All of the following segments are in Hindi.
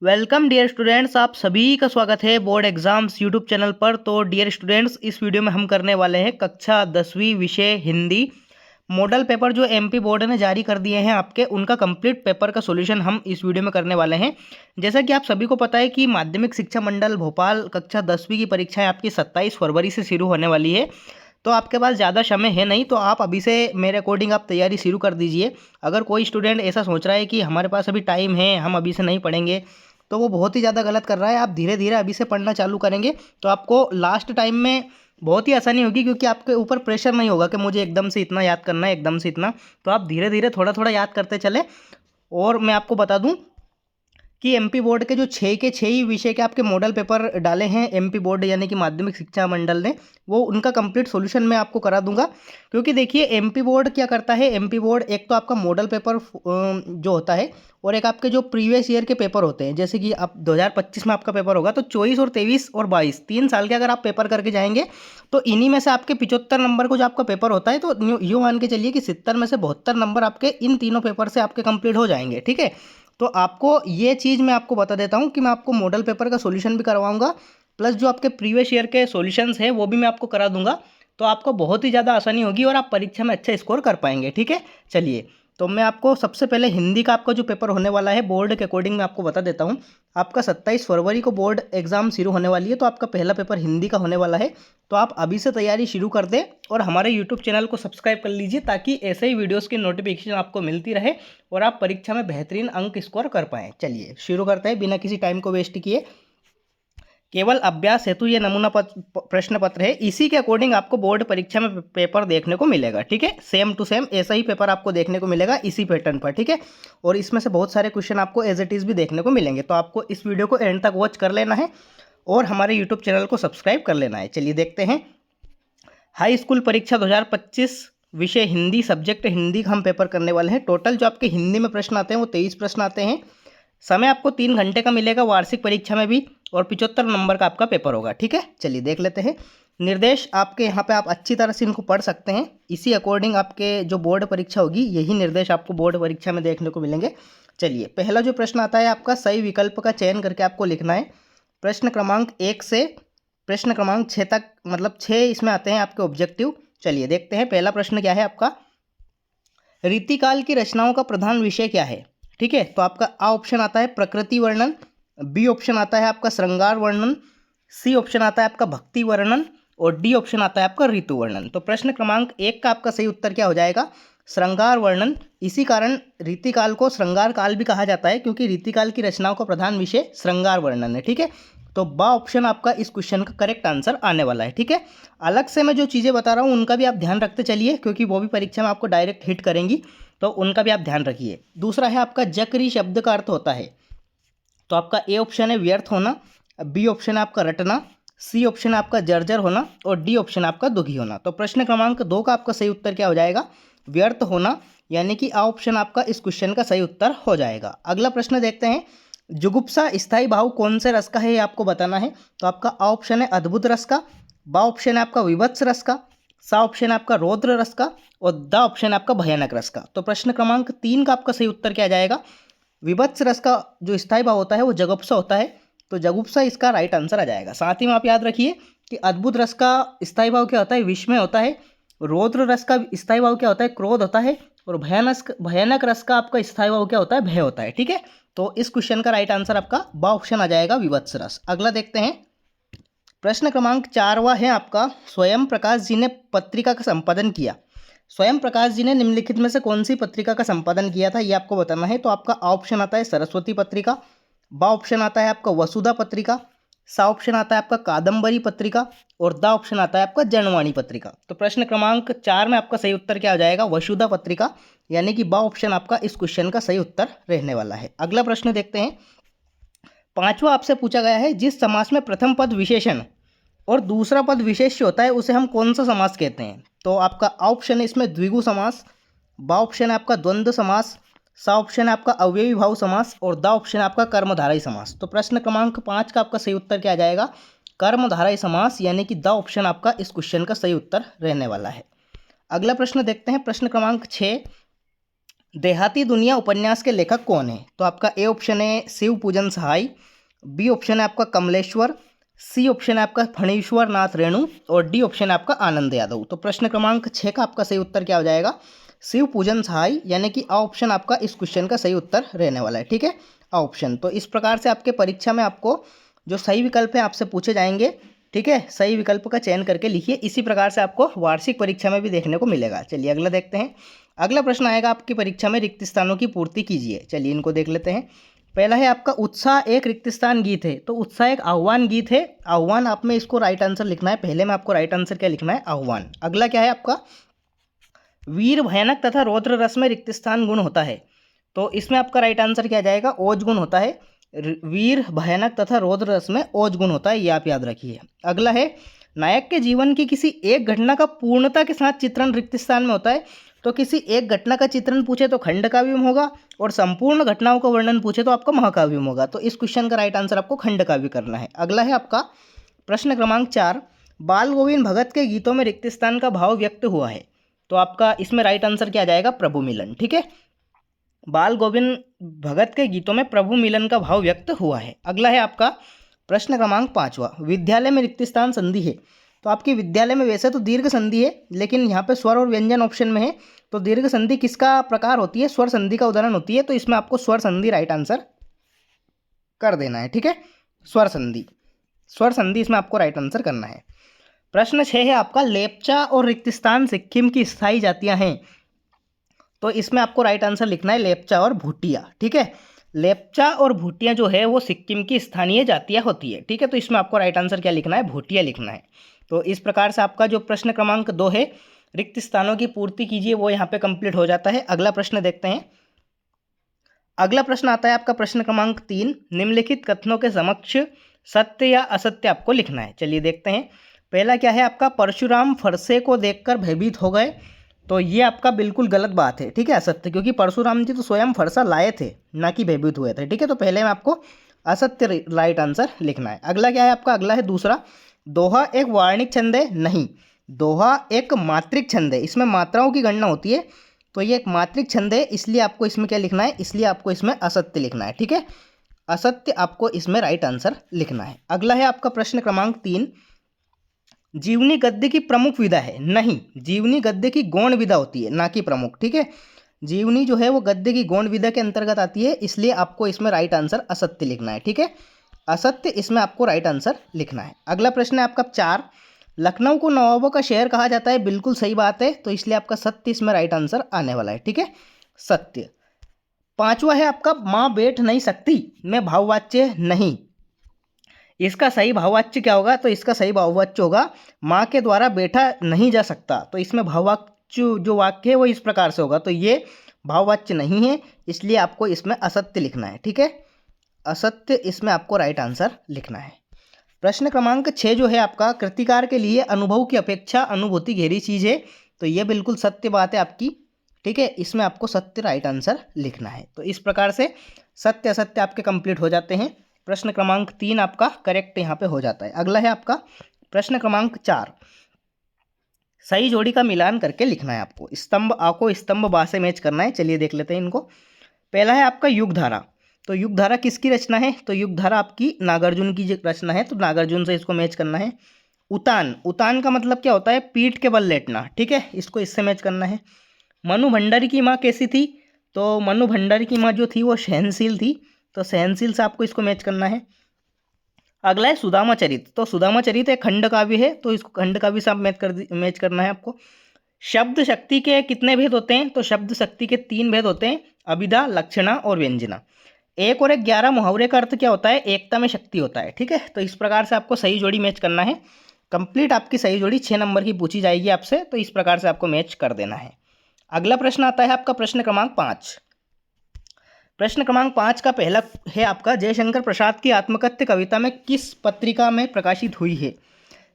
वेलकम डियर स्टूडेंट्स, आप सभी का स्वागत है बोर्ड एग्जाम्स यूट्यूब चैनल पर। तो डियर स्टूडेंट्स, इस वीडियो में हम करने वाले हैं कक्षा 10वीं विषय हिंदी मॉडल पेपर जो एमपी बोर्ड ने जारी कर दिए हैं आपके, उनका कंप्लीट पेपर का सॉल्यूशन हम इस वीडियो में करने वाले हैं। जैसा कि आप सभी को पता है कि माध्यमिक शिक्षा मंडल भोपाल कक्षा 10वीं की परीक्षाएं आपकी 27 फरवरी से शुरू होने वाली है। तो आपके पास ज़्यादा समय है नहीं, तो आप अभी से मेरे अकॉर्डिंग आप तैयारी शुरू कर दीजिए। अगर कोई स्टूडेंट ऐसा सोच रहा है कि हमारे पास अभी टाइम है, हम अभी से नहीं पढ़ेंगे, तो वो बहुत ही ज़्यादा गलत कर रहा है। आप धीरे धीरे अभी से पढ़ना चालू करेंगे तो आपको लास्ट टाइम में बहुत ही आसानी होगी, क्योंकि आपके ऊपर प्रेशर नहीं होगा कि मुझे एकदम से इतना याद करना है, एकदम से इतना। तो आप धीरे धीरे थोड़ा थोड़ा याद करते चले। और मैं आपको बता दूं कि एमपी बोर्ड के जो 6 ही विषय के आपके मॉडल पेपर डाले हैं एमपी बोर्ड यानी कि माध्यमिक शिक्षा मंडल ने, वो उनका कंप्लीट सॉल्यूशन मैं आपको करा दूंगा। क्योंकि देखिए एमपी बोर्ड क्या करता है, एमपी बोर्ड एक तो आपका मॉडल पेपर जो होता है, और एक आपके जो प्रीवियस ईयर के पेपर होते हैं। जैसे कि आप 2025 में आपका पेपर होगा, तो 24 और 23 और 22 3 साल के अगर आप पेपर करके जाएंगे, तो इन्हीं में से आपके 75 नंबर को जो आपका पेपर होता है, तो यूँ मान के चलिए कि 70 में से 72 नंबर आपके इन तीनों पेपर से आपके कंप्लीट हो जाएंगे। ठीक है, तो आपको ये चीज़ मैं आपको बता देता हूँ कि मैं आपको मॉडल पेपर का सॉल्यूशन भी करवाऊंगा, प्लस जो आपके प्रीवियस ईयर के सॉल्यूशंस हैं वो भी मैं आपको करा दूंगा। तो आपको बहुत ही ज़्यादा आसानी होगी और आप परीक्षा में अच्छा स्कोर कर पाएंगे। ठीक है, चलिए, तो मैं आपको सबसे पहले हिंदी का आपका जो पेपर होने वाला है बोर्ड के अकॉर्डिंग मैं आपको बता देता हूँ। आपका 27 फरवरी को बोर्ड एग्जाम शुरू होने वाली है, तो आपका पहला पेपर हिंदी का होने वाला है। तो आप अभी से तैयारी शुरू कर दें और हमारे यूट्यूब चैनल को सब्सक्राइब कर लीजिए, ताकि ऐसे ही वीडियोज़ की नोटिफिकेशन आपको मिलती रहे और आप परीक्षा में बेहतरीन अंक स्कोर कर पाएँ। चलिए शुरू करते हैं बिना किसी टाइम को वेस्ट किए। केवल अभ्यास हेतु ये नमूना प्रश्न पत्र है, इसी के अकॉर्डिंग आपको बोर्ड परीक्षा में पेपर देखने को मिलेगा। ठीक है, सेम टू सेम ऐसा ही पेपर आपको देखने को मिलेगा इसी पैटर्न पर। ठीक है, और इसमें से बहुत सारे क्वेश्चन आपको एज इट इज़ भी देखने को मिलेंगे। तो आपको इस वीडियो को एंड तक वॉच कर लेना है और हमारे यूट्यूब चैनल को सब्सक्राइब कर लेना है। चलिए देखते हैं। हाई स्कूल परीक्षा 2025 विषय हिंदी, सब्जेक्ट हिंदी का हम पेपर करने वाले हैं। टोटल जो आपके हिंदी में प्रश्न आते हैं वो 23 प्रश्न आते हैं। समय आपको 3 घंटे का मिलेगा वार्षिक परीक्षा में भी, और 75 नंबर का आपका पेपर होगा। ठीक है, चलिए देख लेते हैं। निर्देश आपके यहाँ पे आप अच्छी तरह से इनको पढ़ सकते हैं, इसी अकॉर्डिंग आपके जो बोर्ड परीक्षा होगी यही निर्देश आपको बोर्ड परीक्षा में देखने को मिलेंगे। चलिए, पहला जो प्रश्न आता है आपका, सही विकल्प का चयन करके आपको लिखना है। प्रश्न क्रमांक 1 से प्रश्न क्रमांक 6 तक, मतलब 6 इसमें आते हैं आपके ऑब्जेक्टिव। चलिए देखते हैं पहला प्रश्न क्या है आपका। रीतिकाल की रचनाओं का प्रधान विषय क्या है। ठीक है, तो आपका आ ऑप्शन आता है प्रकृति वर्णन, बी ऑप्शन आता है आपका श्रृंगार वर्णन, सी ऑप्शन आता है आपका भक्ति वर्णन, और डी ऑप्शन आता है आपका ऋतु वर्णन। तो प्रश्न क्रमांक 1 का आपका सही उत्तर क्या हो जाएगा, श्रृंगार वर्णन। इसी कारण रीतिकाल को श्रृंगार काल भी कहा जाता है, क्योंकि रीतिकाल की रचनाओं का प्रधान विषय श्रृंगार वर्णन है। ठीक है, तो बा ऑप्शन आपका इस क्वेश्चन का करेक्ट आंसर आने वाला है। ठीक है, अलग से मैं जो चीज़ें बता रहा हूँ उनका भी आप ध्यान रखते चलिए, क्योंकि वो भी परीक्षा में आपको डायरेक्ट हिट करेंगी, तो उनका भी आप ध्यान रखिए। दूसरा है आपका जकरी शब्द का अर्थ होता है। तो आपका ए ऑप्शन है व्यर्थ होना, बी ऑप्शन है आपका रटना, सी ऑप्शन है आपका जर्जर होना, और डी ऑप्शन है आपका दुखी होना। तो प्रश्न क्रमांक 2 का आपका सही उत्तर क्या हो जाएगा, व्यर्थ होना, यानी कि आ ऑप्शन आपका इस क्वेश्चन का सही उत्तर हो जाएगा। अगला प्रश्न देखते हैं। जुगुप्सा स्थायी भाव कौन से रस का है, ये आपको बताना है। तो आपका आ ऑप्शन है अद्भुत रस का, बा ऑप्शन है आपका विभत्स रस का, सा ऑप्शन है आपका रौद्र रस का, और द ऑप्शन है आपका भयानक रस का। तो प्रश्न क्रमांक 3 का आपका सही उत्तर क्या आ जाएगा, विभत्स रस का जो स्थायी भाव होता है वो जगुप्सा होता है। तो जगुप्सा इसका राइट आंसर आ जाएगा। साथ ही में आप याद रखिए कि अद्भुत रस का स्थायी भाव क्या होता है, विस्मय होता है। रौद्र रस का स्थायी भाव क्या होता है, क्रोध होता है। और भयानक भयानक रस का आपका स्थायी भाव क्या होता है, भय होता है। ठीक है, तो इस क्वेश्चन का राइट आंसर आपका बा ऑप्शन आ जाएगा, विभत्स रस। अगला देखते हैं। प्रश्न क्रमांक 4वां है आपका, स्वयं प्रकाश जी ने पत्रिका का संपादन किया। स्वयं प्रकाश जी ने निम्नलिखित में से कौन सी पत्रिका का संपादन किया था, ये आपको बताना है। तो आपका आ ऑप्शन आता है सरस्वती पत्रिका, बा ऑप्शन आता है आपका वसुधा पत्रिका, सा ऑप्शन आता है आपका कादम्बरी पत्रिका, और दा ऑप्शन आता है आपका जनवाणी पत्रिका। तो प्रश्न क्रमांक 4 में आपका सही उत्तर क्या हो जाएगा, वसुधा पत्रिका, यानी कि बा ऑप्शन आपका इस क्वेश्चन का सही उत्तर रहने वाला है। अगला प्रश्न देखते हैं। 5वां आपसे पूछा गया है, जिस समास में प्रथम पद विशेषण और दूसरा पद विशेष्य होता है उसे हम कौन सा समास कहते हैं। तो आपका ऑप्शन है इसमें द्विगु समास, बा ऑप्शन है आपका द्वंद्व समास, सा ऑप्शन है आपका अवयवी भाव समास, और दा ऑप्शन है आपका कर्मधारय समास। तो प्रश्न क्रमांक 5 का आपका सही उत्तर क्या आ जाएगा, कर्मधारय समास, यानी कि दा ऑप्शन आपका इस क्वेश्चन का सही उत्तर रहने वाला है। अगला प्रश्न देखते हैं। प्रश्न क्रमांक 6, देहाती दुनिया उपन्यास के लेखक कौन है? तो आपका ए ऑप्शन है शिव पूजन सहाय, बी ऑप्शन है आपका कमलेश्वर, सी ऑप्शन है आपका फणीश्वर नाथ रेणु और डी ऑप्शन है आपका आनंद यादव। तो प्रश्न क्रमांक 6 का आपका सही उत्तर क्या हो जाएगा? शिव पूजन सहाय, यानी कि आ ऑप्शन आपका इस क्वेश्चन का सही उत्तर रहने वाला है। ठीक है, आ ऑप्शन। तो इस प्रकार से आपके परीक्षा में आपको जो सही विकल्प है आपसे पूछे जाएंगे। ठीक है, सही विकल्प का चयन करके लिखिए। इसी प्रकार से आपको वार्षिक परीक्षा में भी देखने को मिलेगा। चलिए अगला देखते हैं। अगला प्रश्न आएगा आपकी परीक्षा में, रिक्त स्थानों की पूर्ति कीजिए। चलिए इनको देख लेते हैं। पहला है आपका उत्साह एक रिक्त स्थान गीत है। तो उत्साह एक आह्वान गीत है। आह्वान आप में इसको राइट आंसर लिखना है। पहले में आपको राइट आंसर क्या लिखना है? आह्वान। अगला क्या है आपका? वीर भयानक तथा रौद्र रस में रिक्त स्थान गुण होता है। तो इसमें आपका राइट आंसर क्या जाएगा? ओज गुण होता है। वीर भयानक तथा रौद्र रस में ओज गुण होता है, ये आप याद रखिए। अगला है नायक के जीवन की किसी एक घटना का पूर्णता के साथ चित्रण रिक्त स्थान में होता है। तो किसी एक घटना का चित्रण पूछे तो खंड काव्य में होगा और संपूर्ण घटनाओं का वर्णन पूछे तो आपका महाकाव्य में होगा। तो इस क्वेश्चन का राइट आंसर आपको खंड काव्य करना है। अगला है आपका प्रश्न क्रमांक 4, बाल गोविंद भगत के गीतों में रिक्त स्थान का भाव व्यक्त हुआ है। तो आपका इसमें राइट आंसर क्या जाएगा? प्रभु मिलन। ठीक है, बाल गोविंद भगत के गीतों में प्रभु मिलन का भाव व्यक्त हुआ है। अगला है आपका प्रश्न क्रमांक 5वां, विद्यालय में रिक्त स्थान संधि है। तो आपकी विद्यालय में वैसे तो दीर्घ संधि है, लेकिन यहाँ पे स्वर और व्यंजन ऑप्शन में है। तो दीर्घ संधि किसका प्रकार होती है? स्वर संधि का उदाहरण होती है। तो इसमें आपको स्वर संधि राइट आंसर कर देना है। ठीक है, स्वर संधि, स्वर संधि इसमें आपको राइट आंसर करना है। प्रश्न 6 है आपका, लेप्चा और रिक्त स्थान सिक्किम की स्थायी जातियां हैं। तो इसमें आपको राइट आंसर लिखना है लेप्चा और भूटिया। ठीक है, लेप्चा और भूटिया जो है वो सिक्किम की स्थानीय जातियां होती है। ठीक है, तो इसमें आपको राइट आंसर क्या लिखना है? भूटिया लिखना है। तो इस प्रकार से आपका जो प्रश्न क्रमांक 2 है, रिक्त स्थानों की पूर्ति कीजिए, वो यहाँ पे कंप्लीट हो जाता है। अगला प्रश्न देखते हैं। अगला प्रश्न आता है आपका प्रश्न क्रमांक 3, निम्नलिखित कथनों के समक्ष सत्य या असत्य आपको लिखना है। चलिए देखते हैं। पहला क्या है आपका, परशुराम फरसे को देखकर भयभीत हो गए। तो ये आपका बिल्कुल गलत बात है। ठीक है, असत्य, क्योंकि परशुराम जी तो स्वयं फरसा लाए थे, ना कि भयभीत हुए थे। ठीक है, तो पहले में आपको असत्य राइट आंसर लिखना है। अगला क्या है आपका? अगला है दूसरा, दोहा एक वार्णिक छंद है। नहीं, दोहा एक मात्रिक छंद है। इसमें मात्राओं की गणना होती है। तो ये एक मात्रिक छंद है, इसलिए आपको इसमें क्या लिखना है? इसलिए आपको इसमें असत्य लिखना है। ठीक है, असत्य आपको इसमें राइट आंसर लिखना है। अगला है आपका प्रश्न क्रमांक 3, जीवनी गद्य की प्रमुख विधा है। नहीं, जीवनी गद्य की गौण विधा होती है, ना कि प्रमुख। ठीक है, जीवनी जो है वो गद्य की गौण विधा के अंतर्गत आती है, इसलिए आपको इसमें राइट आंसर असत्य लिखना है। ठीक है, असत्य इसमें आपको राइट आंसर लिखना है। अगला प्रश्न है आपका 4, लखनऊ को नवाबों का शहर कहा जाता है। बिल्कुल सही बात है, तो इसलिए आपका सत्य इसमें राइट आंसर आने वाला है। ठीक है, सत्य। 5वां है आपका, माँ बैठ नहीं सकती में भाववाच्य नहीं। इसका सही भाववाच्य क्या होगा? तो इसका सही भाववाच्य होगा, माँ के द्वारा बैठा नहीं जा सकता। तो इसमें भाववाच्य जो वाक्य है वो इस प्रकार से होगा। तो ये भाववाच्य नहीं है, इसलिए आपको इसमें असत्य लिखना है। ठीक है, असत्य इसमें आपको राइट आंसर लिखना है। प्रश्न क्रमांक 6 जो है आपका, कृतिकार के लिए अनुभव की अपेक्षा अनुभूति गहरी चीज़ है। तो ये बिल्कुल सत्य बात है आपकी। ठीक है, इसमें आपको सत्य राइट आंसर लिखना है। तो इस प्रकार से सत्य असत्य आपके कंप्लीट हो जाते हैं। प्रश्न क्रमांक 3 आपका करेक्ट यहाँ पे हो जाता है। अगला है आपका प्रश्न क्रमांक 4, सही जोड़ी का मिलान करके लिखना है आपको। स्तंभ आ को स्तंभ बा से मैच करना है। चलिए देख लेते हैं इनको। पहला है आपका युगधारा। तो युगधारा किसकी रचना है? तो युगधारा आपकी नागार्जुन की रचना है, तो नागार्जुन से इसको मैच करना है। उतान, उतान का मतलब क्या होता है? पीठ के बल लेटना। ठीक है, इसको इससे मैच करना है। मनु भंडारी की माँ कैसी थी? तो मनु भंडारी की माँ जो थी वो सहनशील थी, तो सहनशील से आपको इसको मैच करना है। अगला है सुदामा चरित। तो सुदामा चरित एक खंड काव्य है, तो इसको खंड काव्य से आप मैच करना है आपको। शब्द शक्ति के कितने भेद होते हैं? तो शब्द शक्ति के 3 भेद होते हैं, अभिधा, लक्षणा और व्यंजना। 1 और 11 मुहावरे का अर्थ क्या होता है? एकता में शक्ति होता है। ठीक है, तो इस प्रकार से आपको सही जोड़ी मैच करना है। कंप्लीट आपकी सही जोड़ी 6 नंबर की पूछी जाएगी आपसे, तो इस प्रकार से आपको मैच कर देना है। अगला प्रश्न आता है आपका प्रश्न क्रमांक 5। प्रश्न क्रमांक 5 का पहला है आपका, जयशंकर प्रसाद की आत्मकथ्य कविता में किस पत्रिका में प्रकाशित हुई है?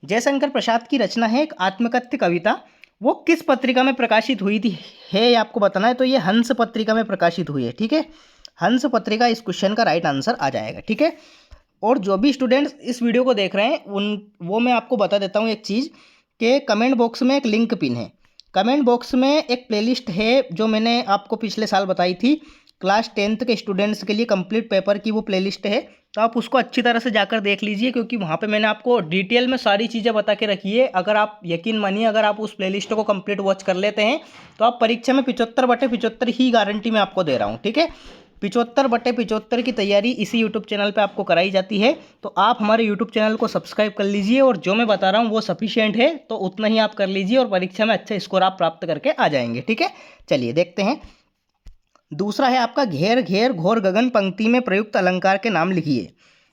जयशंकर प्रसाद की रचना है एक आत्मकथ्य कविता, वो किस पत्रिका में प्रकाशित हुई थी है ये आपको बताना है। तो ये हंस पत्रिका में प्रकाशित हुई है। ठीक है, हंस पत्रिका इस क्वेश्चन का राइट आंसर आ जाएगा। ठीक है, और जो भी स्टूडेंट्स इस वीडियो को देख रहे हैं वो मैं आपको बता देता हूँ एक चीज़, कि कमेंट बॉक्स में एक लिंक पिन है। कमेंट बॉक्स में एक प्लेलिस्ट है जो मैंने आपको पिछले साल बताई थी, क्लास 10th के स्टूडेंट्स के लिए कंप्लीट पेपर की वो प्लेलिस्ट है, तो आप उसको अच्छी तरह से जाकर देख लीजिए, क्योंकि वहाँ पे मैंने आपको डिटेल में सारी चीज़ें बता के रखी है। अगर आप यकीन मानिए, अगर आप उस प्लेलिस्ट को कंप्लीट वॉच कर लेते हैं तो आप परीक्षा में 75/75 ही गारंटी मैं आपको दे रहा हूँ। ठीक है, 75/75 की तैयारी इसी यूट्यूब चैनल पे आपको कराई जाती है। तो आप हमारे यूट्यूब चैनल को सब्सक्राइब कर लीजिए, और जो मैं बता रहा हूँ वो सफिशिएंट है, तो उतना ही आप कर लीजिए और परीक्षा में अच्छा स्कोर आप प्राप्त करके आ जाएंगे। ठीक है, चलिए देखते हैं। दूसरा है आपका घेर घेर घोर गगन पंक्ति में प्रयुक्त अलंकार के नाम लिखिए।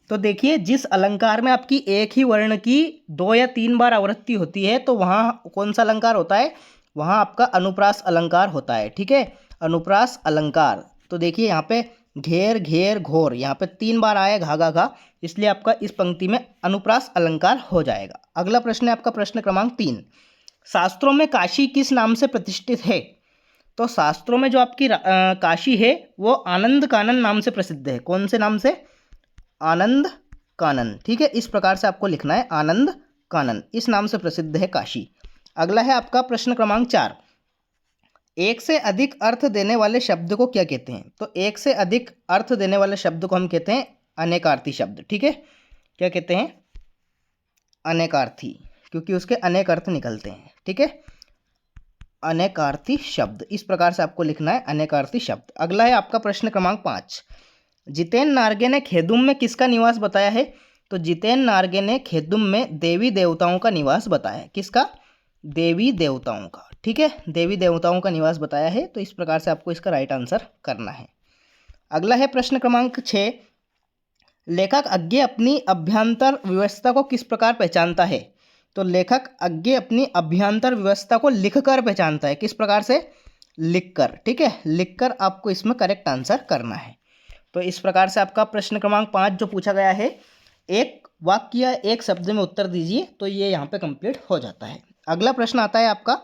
तो देखिए, जिस अलंकार में आपकी एक ही वर्ण की 2 या 3 बार आवृत्ति होती है, तो वहाँ कौन सा अलंकार होता है? वहाँ आपका अनुप्रास अलंकार होता है। ठीक है, अनुप्रास अलंकार। तो देखिए यहाँ पे घेर घेर घोर, यहाँ पे 3 बार आया घा घा घा, इसलिए आपका इस पंक्ति में अनुप्रास अलंकार हो जाएगा। अगला प्रश्न है आपका प्रश्न क्रमांक 3। शास्त्रों में काशी किस नाम से प्रतिष्ठित है? तो शास्त्रों में जो आपकी काशी है वो आनंद कानन नाम से प्रसिद्ध है। कौन से नाम से? आनंद कानन। ठीक है, इस प्रकार से आपको लिखना है, आनंद कानन, इस नाम से प्रसिद्ध है काशी। अगला है आपका प्रश्न क्रमांक 4। एक से अधिक अर्थ देने वाले शब्द को क्या कहते हैं? तो एक से अधिक अर्थ देने वाले शब्द को हम कहते हैं अनेकार्थी शब्द। ठीक है, क्या कहते हैं? अनेकार्थी, क्योंकि उसके अनेक अर्थ निकलते हैं। ठीक है, अनेकार्थी शब्द, इस प्रकार से आपको लिखना है, अनेकार्थी शब्द। अगला है आपका प्रश्न क्रमांक 5। जितेन नार्गे ने खेदुम में किसका निवास बताया है? तो जितेन नार्गे ने खेदुम में देवी देवताओं का निवास बताया है। किसका? देवी देवताओं का। ठीक है, देवी देवताओं का निवास बताया है, तो इस प्रकार से आपको इसका राइट आंसर करना है। अगला है प्रश्न क्रमांक 6। लेखक अज्ञे अपनी अभ्यंतर व्यवस्था को किस प्रकार पहचानता है? तो लेखक अज्ञे अपनी अभ्यंतर व्यवस्था को लिखकर पहचानता है। किस प्रकार से? लिखकर। ठीक है, लिखकर आपको इसमें करेक्ट आंसर करना है। तो इस प्रकार से आपका प्रश्न क्रमांक 5 जो पूछा गया है, एक वाक्य या एक शब्द में उत्तर दीजिए, तो ये यहाँ पे कंप्लीट हो जाता है। अगला प्रश्न आता है आपका,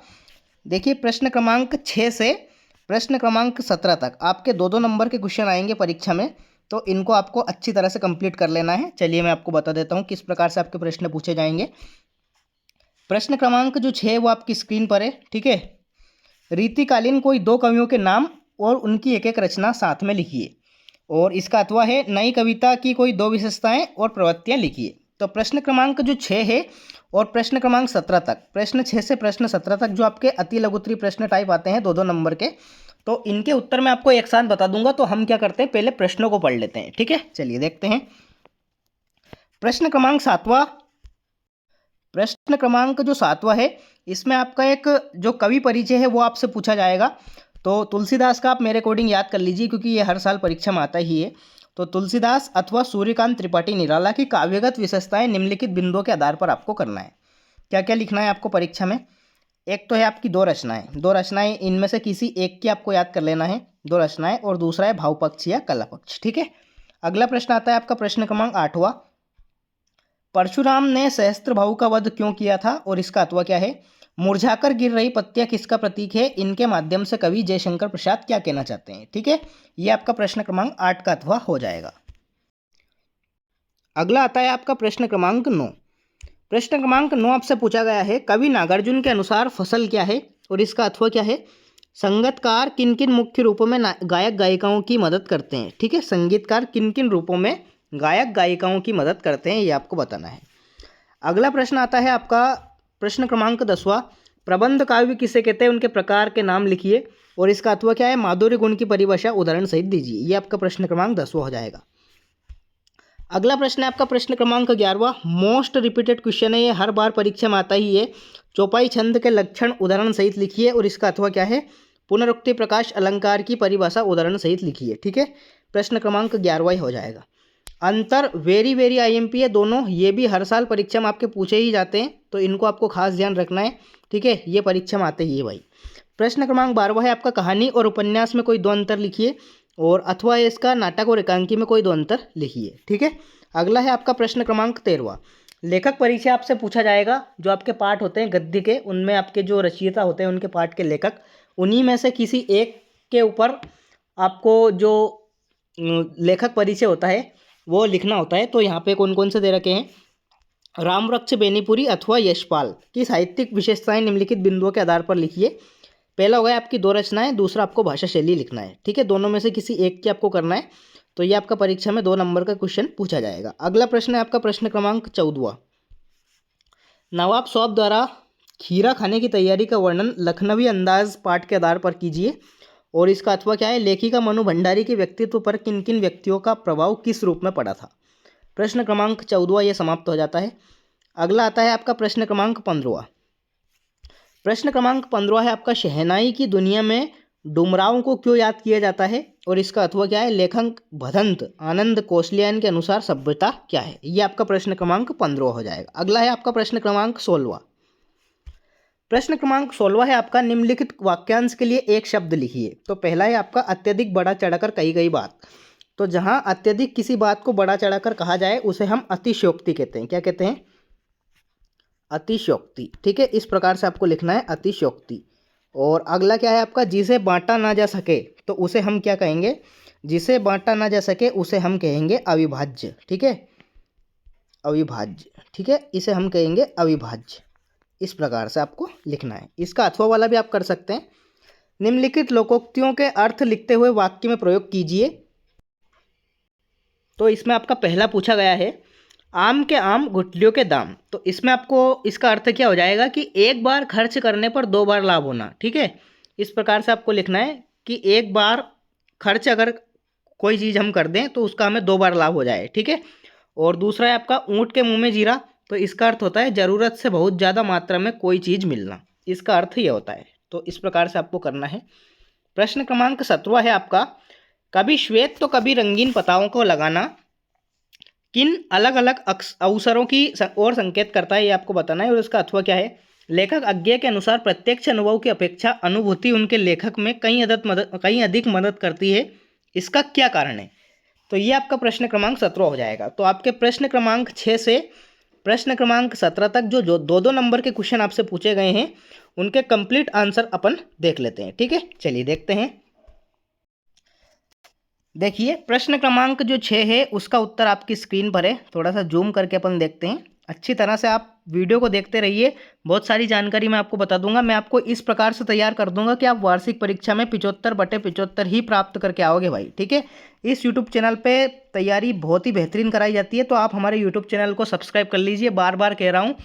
देखिए प्रश्न क्रमांक 6 से प्रश्न क्रमांक 17 तक आपके 2-2 नंबर के क्वेश्चन आएंगे परीक्षा में, तो इनको आपको अच्छी तरह से कंप्लीट कर लेना है। चलिए मैं आपको बता देता हूँ किस प्रकार से आपके प्रश्न पूछे जाएंगे। प्रश्न क्रमांक जो 6 वो आपकी स्क्रीन पर है। ठीक है, रीतिकालीन कोई 2 कवियों के नाम और उनकी एक एक रचना साथ में लिखिए, और इसका अथवा है नई कविता की कोई 2 विशेषताएं और प्रवृत्तियां लिखिए। तो प्रश्न क्रमांक जो 6 है और प्रश्न क्रमांक 17 तक, प्रश्न 6 से प्रश्न 17 तक जो आपके अति लघुत्तरीय प्रश्न टाइप आते हैं 2-2 नंबर के, तो इनके उत्तर मैं आपको एक साथ बता दूंगा। तो हम क्या करते हैं, पहले प्रश्नों को पढ़ लेते हैं। ठीक है, चलिए देखते हैं। प्रश्न क्रमांक 7वां, प्रश्न क्रमांक जो 7वां है, इसमें आपका एक जो कवि परिचय है वो आपसे पूछा जाएगा। तो तुलसीदास का आप मेरे अकॉर्डिंग याद कर लीजिए, क्योंकि ये हर साल परीक्षा में आता ही है। तो तुलसीदास अथवा सूर्यकांत त्रिपाठी निराला की काव्यगत विशेषताएं निम्नलिखित बिंदुओं के आधार पर आपको करना है। क्या क्या लिखना है आपको परीक्षा में? एक तो है आपकी 2 रचनाएं, 2 रचनाएं, इनमें से किसी एक की आपको याद कर लेना है, 2 रचनाएं, और दूसरा है भाव पक्ष या कला पक्ष। ठीक है, अगला प्रश्न आता है आपका प्रश्न क्रमांक 8वां। परशुराम ने सहस्त्रभाऊ का वध क्यों किया था और इसका अथवा क्या है? मुरझाकर गिर रही पत्तियां किसका प्रतीक है? इनके माध्यम से कवि जयशंकर प्रसाद क्या कहना चाहते हैं? ठीक है, ये आपका प्रश्न क्रमांक 8 का अथवा हो जाएगा। अगला आता है आपका प्रश्न क्रमांक 9। प्रश्न क्रमांक 9 आपसे पूछा गया है, कवि नागार्जुन के अनुसार फसल क्या है और इसका अथवा क्या है? संगीतकार किन किन मुख्य रूपों में गायक गायिकाओं की मदद करते हैं? ठीक है, संगीतकार किन किन रूपों में गायक गायिकाओं की मदद करते हैं, ये आपको बताना है। अगला प्रश्न आता है आपका प्रश्न क्रमांक 10वां। प्रबंध काव्य किसे कहते हैं, उनके प्रकार के नाम लिखिए, और इसका अथवा क्या है? माधुर्य गुण की परिभाषा उदाहरण सहित दीजिए। ये आपका प्रश्न क्रमांक 10वां हो जाएगा। अगला प्रश्न है आपका प्रश्न क्रमांक 11वां। मोस्ट रिपीटेड क्वेश्चन है, ये हर बार परीक्षा में आता ही है। चौपाई छंद के लक्षण उदाहरण सहित लिखिए, और इसका अथवा क्या है? पुनरुक्ति प्रकाश अलंकार की परिभाषा उदाहरण सहित लिखिए। ठीक है, प्रश्न क्रमांक 11वां हो जाएगा। अंतर वेरी वेरी आईएमपी है दोनों, ये भी हर साल परीक्षा में आपके पूछे ही जाते हैं, तो इनको आपको खास ध्यान रखना है। ठीक है, ये परीक्षा में आते ही है भाई। प्रश्न क्रमांक 12वां है आपका, कहानी और उपन्यास में कोई 2 अंतर लिखिए, और अथवा है इसका नाटक और एकांकी में कोई 2 अंतर लिखिए। ठीक है, अगला है आपका प्रश्न क्रमांक 13वां। लेखक परिचय आपसे पूछा जाएगा। जो आपके पाठ होते हैं गद्य के, उनमें आपके जो रचयिता होते हैं उनके पाठ के लेखक, उन्हीं में से किसी एक के ऊपर आपको जो लेखक परिचय होता है वो लिखना होता है। तो यहाँ पे कौन कौन से दे रखे हैं? रामवृक्ष बेनीपुरी अथवा यशपाल की साहित्यिक विशेषताएं निम्नलिखित बिंदुओं के आधार पर लिखिए। पहला होगा आपकी दो रचनाएं, दूसरा आपको भाषा शैली लिखना है। ठीक है, दोनों में से किसी एक की आपको करना है। तो ये आपका परीक्षा में 2 नंबर का क्वेश्चन पूछा जाएगा। अगला प्रश्न है आपका प्रश्न क्रमांक 14। नवाब सौब द्वारा खीरा खाने की तैयारी का वर्णन लखनवी अंदाज पाठ के आधार पर कीजिए। और इसका अथवा क्या है, लेखिका मनु भंडारी के व्यक्तित्व पर किन किन व्यक्तियों का प्रभाव किस रूप में पड़ा था। प्रश्न क्रमांक 14 ये समाप्त हो जाता है। अगला आता है आपका प्रश्न क्रमांक 15। प्रश्न क्रमांक 15 है आपका शहनाई की दुनिया में डुमराव को क्यों याद किया जाता है। और इसका अथवा क्या है, लेखक भदंत आनंद कौशल्यायन के अनुसार सभ्यता क्या है। ये आपका प्रश्न क्रमांक 15 हो जाएगा। अगला है आपका प्रश्न क्रमांक 16। प्रश्न क्रमांक 16 है आपका निम्नलिखित वाक्यांश के लिए एक शब्द लिखिए। तो पहला है आपका अत्यधिक बढ़ा चढ़ाकर कही गई बात। तो जहां अत्यधिक किसी बात को बढ़ा चढ़ाकर कहा जाए उसे हम अतिशयोक्ति कहते हैं। क्या कहते हैं, अतिशयोक्ति। ठीक है, इस प्रकार से आपको लिखना है अतिशयोक्ति। और अगला क्या है आपका, जिसे बांटा ना जा सके तो उसे हम क्या कहेंगे, जिसे बांटा ना जा सके उसे हम कहेंगे अविभाज्य। ठीक है, अविभाज्य। ठीक है, इसे हम कहेंगे अविभाज्य। इस प्रकार से आपको लिखना है। इसका अथवा वाला भी आप कर सकते हैं। निम्नलिखित लोकोक्तियों के अर्थ लिखते हुए वाक्य में प्रयोग कीजिए। तो इसमें आपका पहला पूछा गया है, आम के आम गुठलियों के दाम। तो इसमें आपको इसका अर्थ क्या हो जाएगा कि एक बार खर्च करने पर 2 बार लाभ होना। ठीक है, इस प्रकार से आपको लिखना है कि एक बार खर्च अगर कोई चीज़ हम कर दें तो उसका हमें 2 बार लाभ हो जाए। ठीक है, और दूसरा है आपका ऊँट के मुंह में जीरा। तो इसका अर्थ होता है ज़रूरत से बहुत ज़्यादा मात्रा में कोई चीज़ मिलना। इसका अर्थ ये होता है। तो इस प्रकार से आपको करना है। प्रश्न क्रमांक 17 है आपका, कभी श्वेत तो कभी रंगीन पताओं को लगाना किन अलग अलग अवसरों की ओर संकेत करता है, ये आपको बताना है। और इसका अथवा क्या है, लेखक अज्ञा के अनुसार प्रत्यक्ष अनुभव की अपेक्षा अनुभूति उनके लेखक में कहीं अधिक मदद करती है। इसका क्या कारण है। तो ये आपका प्रश्न क्रमांक 17 हो जाएगा। तो आपके प्रश्न क्रमांक 6 से प्रश्न क्रमांक 17 तक जो 2-2 नंबर के क्वेश्चन आपसे पूछे गए हैं उनके कंप्लीट आंसर अपन देख लेते हैं। ठीक है, चलिए देखते हैं। देखिए प्रश्न क्रमांक जो 6 है उसका उत्तर आपकी स्क्रीन पर है। थोड़ा सा जूम करके अपन देखते हैं। अच्छी तरह से आप वीडियो को देखते रहिए, बहुत सारी जानकारी मैं आपको बता दूंगा। मैं आपको इस प्रकार से तैयार कर दूंगा कि आप वार्षिक परीक्षा में 75/75 ही प्राप्त करके आओगे भाई। ठीक है, इस यूट्यूब चैनल पे तैयारी बहुत ही बेहतरीन कराई जाती है। तो आप हमारे यूट्यूब चैनल को सब्सक्राइब कर लीजिए, बार बार कह रहा हूँ।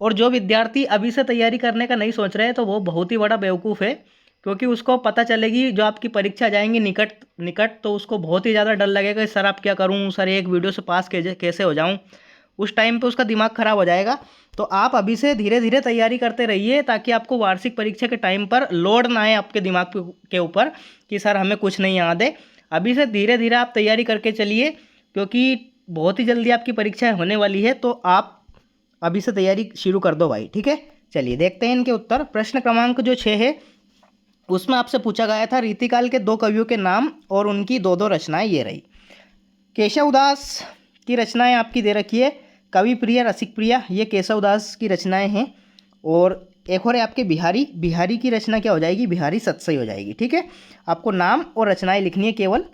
और जो विद्यार्थी अभी से तैयारी करने का नहीं सोच रहे हैं तो वो बहुत ही बड़ा बेवकूफ़ है, क्योंकि उसको पता चलेगी जो आपकी परीक्षा जाएंगी निकट निकट तो उसको बहुत ही ज़्यादा डर लगेगा कि सर आप क्या करूं, सर एक वीडियो से पास कैसे हो जाऊं। उस टाइम पे उसका दिमाग खराब हो जाएगा। तो आप अभी से धीरे धीरे तैयारी करते रहिए ताकि आपको वार्षिक परीक्षा के टाइम पर लोड ना आए आपके दिमाग के ऊपर कि सर हमें कुछ नहीं याद है। अभी से धीरे धीरे आप तैयारी करके चलिए, क्योंकि बहुत ही जल्दी आपकी परीक्षाएँ होने वाली है। तो आप अभी से तैयारी शुरू कर दो भाई। ठीक है, चलिए देखते हैं इनके उत्तर। प्रश्न क्रमांक जो 6 है उसमें आपसे पूछा गया था रीतिकाल के 2 कवियों के नाम और उनकी 2-2 रचनाएं। ये रही। केशव दास की रचनाएं आपकी दे रखी है, कवि प्रिय रसिक प्रिया, ये केशव दास की रचनाएं हैं। और एक और है आपके बिहारी की रचना क्या हो जाएगी, बिहारी सत्सई हो जाएगी। ठीक है, आपको नाम और रचनाएं लिखनी है केवल।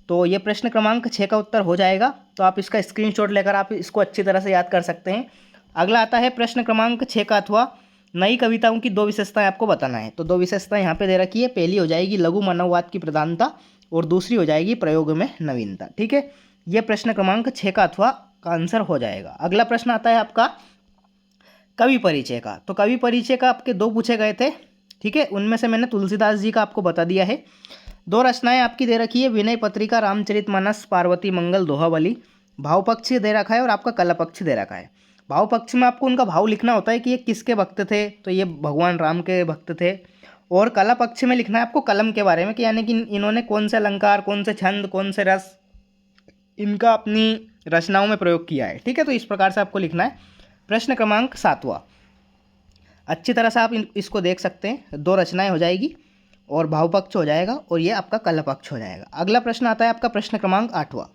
तो ये प्रश्न क्रमांक 6 का उत्तर हो जाएगा। तो आप इसका स्क्रीनशॉट लेकर आप इसको अच्छी तरह से याद कर सकते हैं। अगला आता है प्रश्न क्रमांक 6 का अथवा, नई कविताओं की 2 विशेषताएं आपको बताना है। तो 2 विशेषताएं यहाँ पे दे रखी है। पहली हो जाएगी लघु मानववाद की प्रधानता और दूसरी हो जाएगी प्रयोग में नवीनता। ठीक है, यह प्रश्न क्रमांक 6 का अथवा का आंसर हो जाएगा। अगला प्रश्न आता है आपका कवि परिचय का। तो कवि परिचय का आपके 2 पूछे गए थे। ठीक है, उनमें से मैंने तुलसीदास जी का आपको बता दिया है। 2 रचनाएं आपकी दे रखी है, विनय पत्रिका, रामचरितमानस, पार्वती मंगल, दोहावली। भाव पक्ष दे रखा है और आपका कला पक्ष दे रखा है। भाव पक्ष में आपको उनका भाव लिखना होता है कि ये किसके भक्त थे, तो ये भगवान राम के भक्त थे। और कला पक्ष में लिखना है आपको कलम के बारे में कि यानी कि इन्होंने कौन से अलंकार, कौन से छंद, कौन से रस इनका अपनी रचनाओं में प्रयोग किया है। ठीक है, तो इस प्रकार से आपको लिखना है। प्रश्न क्रमांक 7वां, अच्छी तरह से आप इसको देख सकते हैं। 2 रचनाएं हो जाएगी और भाव पक्ष हो जाएगा और ये आपका कला पक्ष हो जाएगा। अगला प्रश्न आता है आपका प्रश्न क्रमांक 8वां,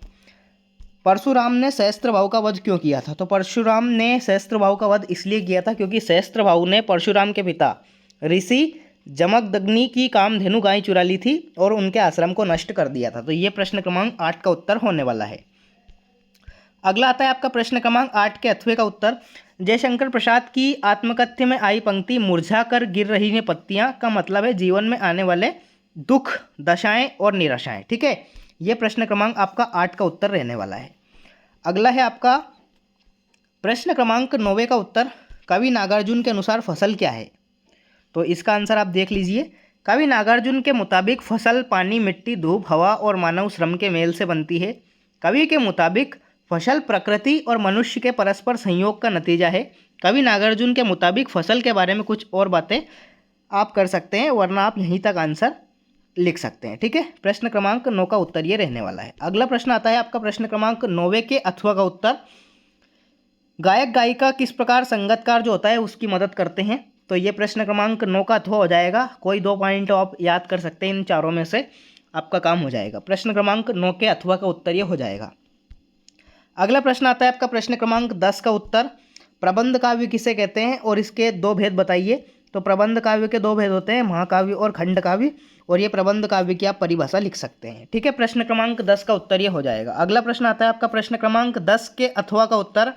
परशुराम ने सहस्त्रभाव का वध क्यों किया था। तो परशुराम ने सहस्त्रभाव का वध इसलिए किया था क्योंकि सहस्त्रभाव ने परशुराम के पिता ऋषि जमदग्नि की कामधेनु गाय चुरा ली थी और उनके आश्रम को नष्ट कर दिया था। तो ये प्रश्न क्रमांक 8 का उत्तर होने वाला है। अगला आता है आपका प्रश्न क्रमांक 8 के अथवे का उत्तर, जयशंकर प्रसाद की आत्मकथ्य में आई पंक्ति मुरझा कर गिर रही हैं पत्तियां का मतलब है जीवन में आने वाले दुख, दशाएं और निराशाएं। ठीक है, ये प्रश्न क्रमांक आपका 8 का उत्तर रहने वाला है। अगला है आपका प्रश्न क्रमांक 9 का उत्तर, कवि नागार्जुन के अनुसार फसल क्या है? तो इसका आंसर आप देख लीजिए। कवि नागार्जुन के मुताबिक फसल पानी, मिट्टी, धूप, हवा और मानव श्रम के मेल से बनती है। कवि के मुताबिक फसल प्रकृति और मनुष्य के परस्पर संयोग का नतीजा है। कवि नागार्जुन के मुताबिक फसल के बारे में कुछ और बातें आप कर सकते हैं, वरना आप यहीं तक आंसर लिख सकते हैं। ठीक है, प्रश्न क्रमांक 9 का उत्तर ये रहने वाला है। अगला प्रश्न आता है आपका प्रश्न क्रमांक 9 के अथवा का उत्तर, गायक गायिका किस प्रकार संगीतकार जो होता है उसकी मदद करते हैं? तो ये प्रश्न क्रमांक 9 का अथवा हो जाएगा। कोई 2 पॉइंट आप याद कर सकते हैं, इन चारों में से आपका काम हो जाएगा। प्रश्न क्रमांक 9 के अथवा का उत्तर ये हो जाएगा। अगला प्रश्न आता है आपका प्रश्न क्रमांक 10 का उत्तर, प्रबंध काव्य किसे कहते हैं और इसके 2 भेद बताइए। तो प्रबंध काव्य के 2 भेद होते हैं, महाकाव्य और खंड काव्य, और ये प्रबंध काव्य की आप परिभाषा लिख सकते हैं। ठीक है, प्रश्न क्रमांक 10 का उत्तर ये हो जाएगा। अगला प्रश्न आता है आपका प्रश्न क्रमांक 10 के अथवा का उत्तर,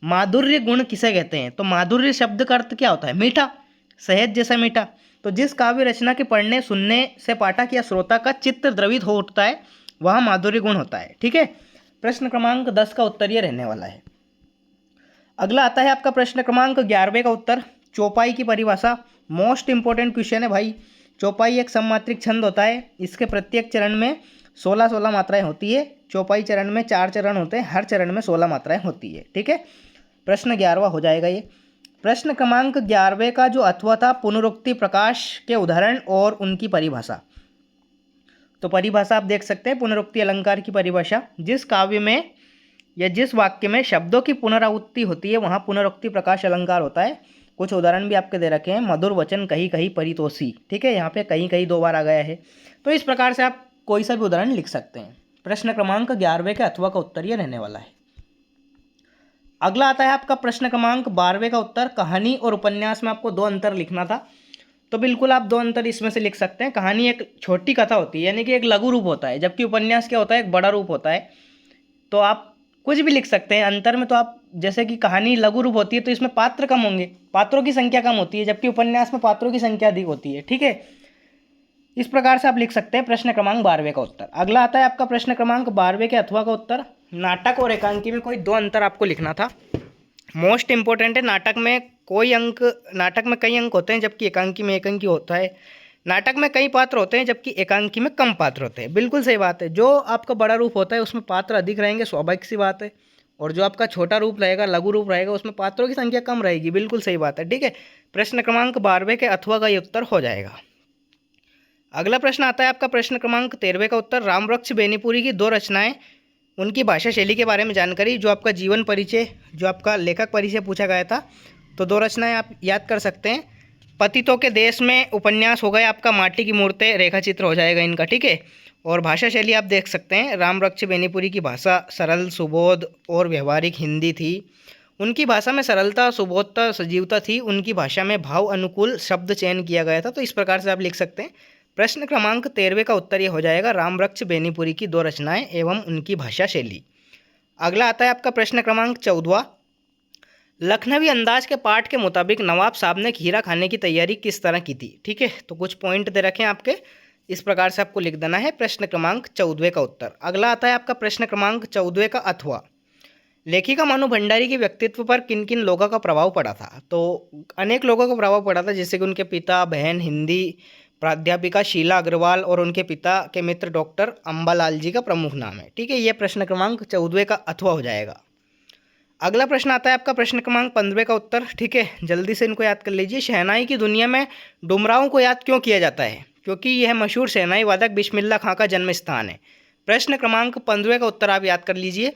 माधुर्य गुण किसे कहते हैं? तो माधुर्य शब्द का अर्थ क्या होता है? मीठा, शहद जैसा मीठा। तो जिस काव्य रचना के पढ़ने सुनने से पाठक या श्रोता का चित्त द्रवित हो उठता है वह माधुर्य गुण होता है। ठीक है, प्रश्न क्रमांक 10 का उत्तर ये रहने वाला है। अगला आता है आपका प्रश्न क्रमांक 11वें का उत्तर, चौपाई की परिभाषा। मोस्ट इंपॉर्टेंट क्वेश्चन है भाई। चौपाई एक सममात्रिक छंद होता है। इसके प्रत्येक चरण में 16 मात्राएं होती है। चौपाई चरण में 4 चरण होते हैं, हर चरण में 16 मात्राएं होती है। ठीक है, प्रश्न 11वां हो जाएगा ये। प्रश्न क्रमांक 11वें का जो अथवा था, पुनरुक्ति प्रकाश के उदाहरण और उनकी परिभाषा। तो परिभाषा आप देख सकते हैं, पुनरुक्ति अलंकार की परिभाषा, जिस काव्य में या जिस वाक्य में शब्दों की पुनरावृत्ति होती है वहाँ पुनरुक्ति प्रकाश अलंकार होता है। कुछ उदाहरण भी आपके दे रखे हैं, मधुर वचन कहीं कहीं परितोषी। ठीक है, यहाँ पे कहीं कहीं 2 बार आ गया है। तो इस प्रकार से आप कोई सा भी उदाहरण लिख सकते हैं। प्रश्न क्रमांक 11वें के अथवा का उत्तर ये रहने वाला है। अगला आता है आपका प्रश्न क्रमांक 12वें का उत्तर, कहानी और उपन्यास में आपको 2 अंतर लिखना था। तो बिल्कुल आप 2 अंतर इसमें से लिख सकते हैं। कहानी एक छोटी कथा होती है, यानी कि एक लघु रूप होता है, जबकि उपन्यास क्या होता है? एक बड़ा रूप होता है। तो आप कुछ भी लिख सकते हैं अंतर में। तो आप जैसे कि कहानी लघु रूप होती है तो इसमें पात्र कम होंगे, पात्रों की संख्या कम होती है, जबकि उपन्यास में पात्रों की संख्या अधिक होती है। ठीक है, इस प्रकार से आप लिख सकते हैं प्रश्न क्रमांक 12वें का उत्तर। अगला आता है आपका प्रश्न क्रमांक 12वें के अथवा का उत्तर, नाटक और एकांकी में कोई 2 अंतर आपको लिखना था। मोस्ट इंपॉर्टेंट है। नाटक में कई अंक होते हैं, जबकि एकांकी में 1 अंक ही होता है। नाटक में कई पात्र होते हैं, जबकि एकांकी में कम पात्र होते हैं। बिल्कुल सही बात है। जो आपका बड़ा रूप होता है उसमें पात्र अधिक रहेंगे, स्वाभाविक सी बात है। और जो आपका छोटा रूप रहेगा, लघु रूप रहेगा, उसमें पात्रों की संख्या कम रहेगी। बिल्कुल सही बात है। ठीक है, प्रश्न क्रमांक 12वें के अथवा का ये उत्तर हो जाएगा। अगला प्रश्न आता है आपका प्रश्न क्रमांक 13वें का उत्तर, रामवृक्ष बेनीपुरी की 2 रचनाएं, उनकी भाषा शैली के बारे में जानकारी। जो आपका जीवन परिचय, जो आपका लेखक परिचय पूछा गया था, तो 2 रचनाएं आप याद कर सकते हैं। पतितों के देश में उपन्यास हो गया आपका, माटी की मूर्तें रेखा चित्र हो जाएगा इनका। ठीक है, और भाषा शैली आप देख सकते हैं, रामवृक्ष बेनीपुरी की भाषा सरल, सुबोध और व्यवहारिक हिंदी थी। उनकी भाषा में सरलता, सुबोधता, सजीवता थी। उनकी भाषा में भाव अनुकूल शब्द चयन किया गया था। तो इस प्रकार से आप लिख सकते हैं। प्रश्न क्रमांक 13वें का उत्तर ये हो जाएगा, रामवृक्ष बेनीपुरी की 2 रचनाएं एवं उनकी भाषा शैली। अगला आता है आपका प्रश्न क्रमांक 14, लखनवी अंदाज के पाठ के मुताबिक नवाब साहब ने खीरा खाने की तैयारी किस तरह की थी? ठीक है, तो कुछ पॉइंट दे रखे हैं आपके, इस प्रकार से आपको लिख देना है प्रश्न क्रमांक 14वें का उत्तर। अगला आता है आपका प्रश्न क्रमांक 14वें का अथवा, लेखिका मानू भंडारी के व्यक्तित्व पर किन किन लोगों का प्रभाव पड़ा था? तो अनेक लोगों का प्रभाव पड़ा था, जैसे कि उनके पिता, बहन, हिंदी प्राध्यापिका शीला अग्रवाल और उनके पिता के मित्र डॉक्टर अंबालाल जी का प्रमुख नाम है। ठीक है, यह प्रश्न क्रमांक 14वें का अथवा हो जाएगा। अगला प्रश्न आता है आपका प्रश्न क्रमांक 15वें का उत्तर। ठीक है, जल्दी से इनको याद कर लीजिए। शहनाई की दुनिया में डुमरांव को याद क्यों किया जाता है? क्योंकि यह मशहूर शहनाई वादक बिस्मिल्लाह खां का जन्म स्थान है। प्रश्न क्रमांक 15वें का उत्तर आप याद कर लीजिए।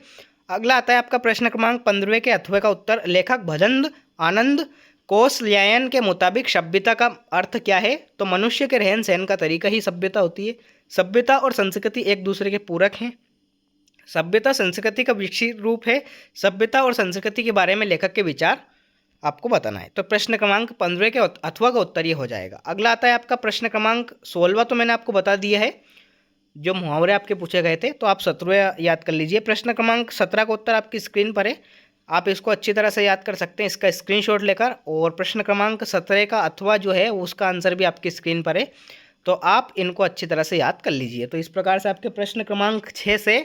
अगला आता है आपका प्रश्न क्रमांक 15वें के अथवे का उत्तर, लेखक भजन आनंद कोसल्यायन के मुताबिक सभ्यता का अर्थ क्या है? तो मनुष्य के रहन सहन का तरीका ही सभ्यता होती है। सभ्यता और संस्कृति एक दूसरे के पूरक हैं। सभ्यता संस्कृति का विकसित रूप है। सभ्यता और संस्कृति के बारे में लेखक के विचार आपको बताना है। तो प्रश्न क्रमांक 15 के अथवा का उत्तर ये हो जाएगा। अगला आता है आपका प्रश्न क्रमांक 16। तो मैंने आपको बता दिया है, जो मुहावरे आपके पूछे गए थे, तो आप 17 याद कर लीजिए। प्रश्न क्रमांक 17 का उत्तर आपकी स्क्रीन पर है। आप इसको अच्छी तरह से याद कर सकते हैं इसका स्क्रीनशॉट लेकर, और प्रश्न क्रमांक 17 का अथवा जो है उसका आंसर भी आपकी स्क्रीन पर है, तो आप इनको अच्छी तरह से याद कर लीजिए। तो इस प्रकार से आपके प्रश्न क्रमांक 6 से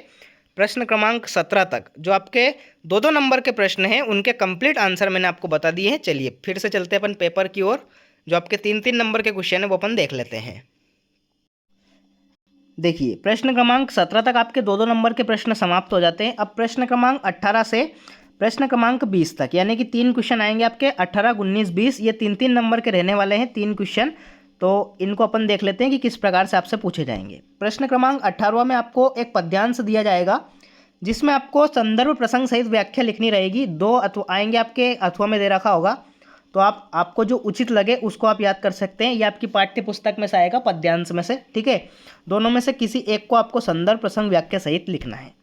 प्रश्न क्रमांक 17 तक जो आपके 2-2 नंबर के प्रश्न हैं उनके कंप्लीट आंसर मैंने आपको बता दिए हैं। चलिए फिर से चलते हैं अपन पेपर की ओर, जो आपके 3-3 नंबर के क्वेश्चन है वो अपन देख लेते हैं। देखिए प्रश्न क्रमांक 17 तक आपके 2-2 नंबर के प्रश्न समाप्त हो जाते हैं। अब प्रश्न क्रमांक 18 से प्रश्न क्रमांक 20 तक यानी कि 3 क्वेश्चन आएंगे आपके 18, 19, 20, ये 3-3 नंबर के रहने वाले हैं 3 क्वेश्चन। तो इनको अपन देख लेते हैं कि किस प्रकार से आपसे पूछे जाएंगे। प्रश्न क्रमांक 18 में आपको एक पद्यांश दिया जाएगा जिसमें आपको संदर्भ प्रसंग सहित व्याख्या लिखनी रहेगी। 2 आएंगे आपके अथवा में दे रखा होगा, तो आपको जो उचित लगे उसको आप याद कर सकते हैं। ये आपकी पाठ्य पुस्तक में से आएगा पद्यांश में से, ठीक है। दोनों में से किसी एक को आपको संदर्भ प्रसंग व्याख्या सहित लिखना है।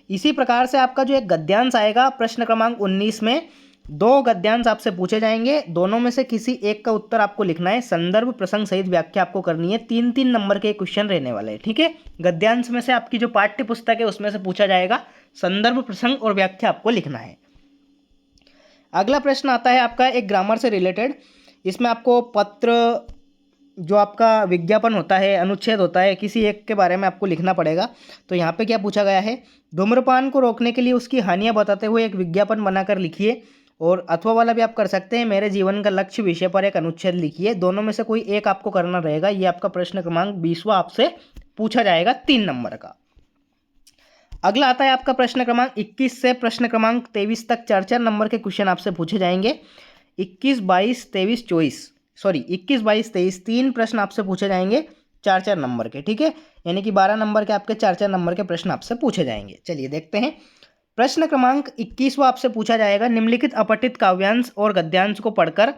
इसी प्रकार से आपका जो एक गद्यांश आएगा प्रश्न क्रमांक 19 में 2 गद्यांश आपसे पूछे जाएंगे, दोनों में से किसी एक का उत्तर आपको लिखना है। संदर्भ प्रसंग सहित व्याख्या आपको करनी है। 3-3 नंबर के क्वेश्चन रहने वाले हैं, ठीक है। गद्यांश में से आपकी जो पाठ्य पुस्तक है उसमें से पूछा जाएगा, संदर्भ प्रसंग और व्याख्या आपको लिखना है। अगला प्रश्न आता है आपका एक ग्रामर से रिलेटेड। इसमें आपको पत्र, जो आपका विज्ञापन होता है, अनुच्छेद होता है, किसी एक के बारे में आपको लिखना पड़ेगा। तो यहाँ पे क्या पूछा गया है, धूम्रपान को रोकने के लिए उसकी हानियाँ बताते हुए एक विज्ञापन बनाकर लिखिए। और अथवा वाला भी आप कर सकते हैं, मेरे जीवन का लक्ष्य विषय पर एक अनुच्छेद लिखिए। दोनों में से कोई एक आपको करना रहेगा। ये आपका प्रश्न क्रमांक 20वां आपसे पूछा जाएगा 3 नंबर का। अगला आता है आपका प्रश्न क्रमांक 21 से प्रश्न क्रमांक 23 तक 4-4 नंबर के क्वेश्चन आपसे पूछे जाएंगे। 21, 22, 23, 23 3 प्रश्न आपसे पूछे जाएंगे 4-4 नंबर के, ठीक है। यानी कि 12 नंबर के आपके 4-4 नंबर के प्रश्न आपसे पूछे जाएंगे। चलिए देखते हैं। प्रश्न क्रमांक 21वां आपसे पूछा जाएगा, निम्नलिखित अपठित काव्यांश और गद्यांश को पढ़कर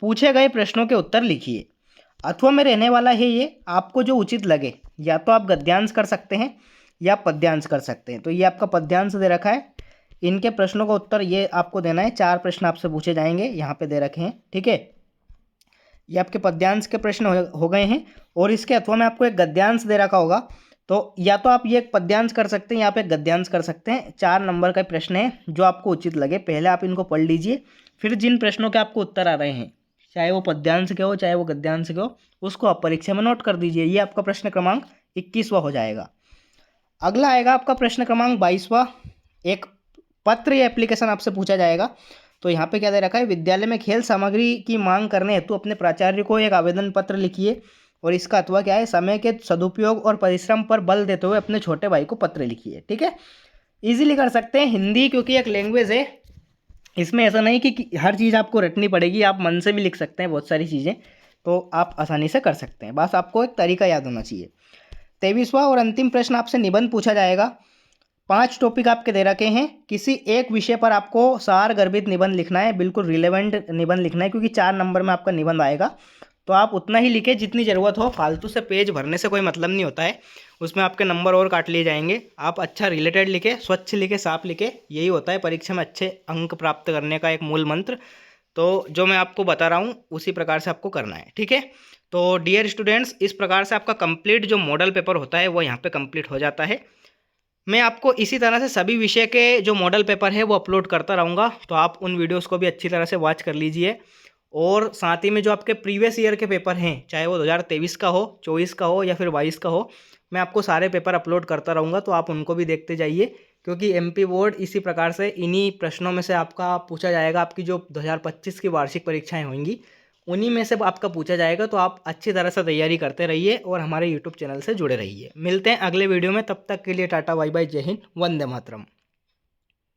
पूछे गए प्रश्नों के उत्तर लिखिए। अथवा में रहने वाला है ये, आपको जो उचित लगे, या तो आप गद्यांश कर सकते हैं या पद्यांश कर सकते हैं। तो ये आपका पद्यांश दे रखा है, इनके प्रश्नों का उत्तर ये आपको देना है। 4 प्रश्न आपसे पूछे जाएंगे, यहाँ पे दे रखे हैं, ठीक है। ये आपके पद्यांश के प्रश्न हो गए हैं। और इसके अथवा में आपको एक गद्यांश दे रखा होगा, तो या तो आप ये एक पद्यांश कर सकते हैं या आप एक गद्यांश कर सकते हैं। 4 नंबर का प्रश्न है, जो आपको उचित लगे पहले आप इनको पढ़ लीजिए, फिर जिन प्रश्नों के आपको उत्तर आ रहे हैं, चाहे वो पद्यांश के हो चाहे वो गद्यांश के हो, उसको आप परीक्षा में नोट कर दीजिए। ये आपका प्रश्न क्रमांक 21वां हो जाएगा। अगला आएगा आपका प्रश्न क्रमांक 22वां। एक पत्र या एप्लीकेशन आपसे पूछा जाएगा। तो यहाँ पे क्या दे रखा है, विद्यालय में खेल सामग्री की मांग करने हेतु अपने प्राचार्य को एक आवेदन पत्र लिखिए। और इसका अथवा क्या है, समय के सदुपयोग और परिश्रम पर बल देते हुए अपने छोटे भाई को पत्र लिखिए, ठीक है। इजीली कर सकते हैं। हिंदी क्योंकि एक लैंग्वेज है, इसमें ऐसा नहीं कि हर चीज़ आपको रटनी पड़ेगी, आप मन से भी लिख सकते हैं बहुत सारी चीज़ें, तो आप आसानी से कर सकते हैं। बस आपको एक तरीका याद होना चाहिए। 23वां और अंतिम प्रश्न आपसे निबंध पूछा जाएगा। 5 टॉपिक आपके दे रखे हैं, किसी एक विषय पर आपको सार गर्भित निबंध लिखना है, बिल्कुल रिलेवेंट निबंध लिखना है, क्योंकि 4 नंबर में आपका निबंध आएगा। तो आप उतना ही लिखें जितनी ज़रूरत हो, फालतू से पेज भरने से कोई मतलब नहीं होता है, उसमें आपके नंबर और काट लिए जाएंगे। आप अच्छा रिलेटेड लिखे, स्वच्छ लिखे, साफ लिखे, यही होता है परीक्षा में अच्छे अंक प्राप्त करने का एक मूल मंत्र। तो जो मैं आपको बता रहा हूँ उसी प्रकार से आपको करना है, ठीक है। तो डियर स्टूडेंट्स, इस प्रकार से आपका कंप्लीट जो मॉडल पेपर होता है वो यहाँ पे कंप्लीट हो जाता है। मैं आपको इसी तरह से सभी विषय के जो मॉडल पेपर है वो अपलोड करता रहूँगा, तो आप उन वीडियोस को भी अच्छी तरह से वॉच कर लीजिए। और साथ ही में जो आपके प्रीवियस ईयर के पेपर हैं, चाहे वो 2023 का हो, 24 का हो या फिर 22 का हो, मैं आपको सारे पेपर अपलोड करता रहूँगा, तो आप उनको भी देखते जाइए। क्योंकि एमपी बोर्ड इसी प्रकार से इन्हीं प्रश्नों में से आपका पूछा जाएगा। आपकी जो 2025 की वार्षिक परीक्षाएँ होंगी उन्हीं में से आपका पूछा जाएगा। तो आप अच्छी तरह से तैयारी करते रहिए और हमारे यूट्यूब चैनल से जुड़े रहिए। मिलते हैं अगले वीडियो में, तब तक के लिए टाटा बाय बाय, जय हिंद, वंदे मातरम।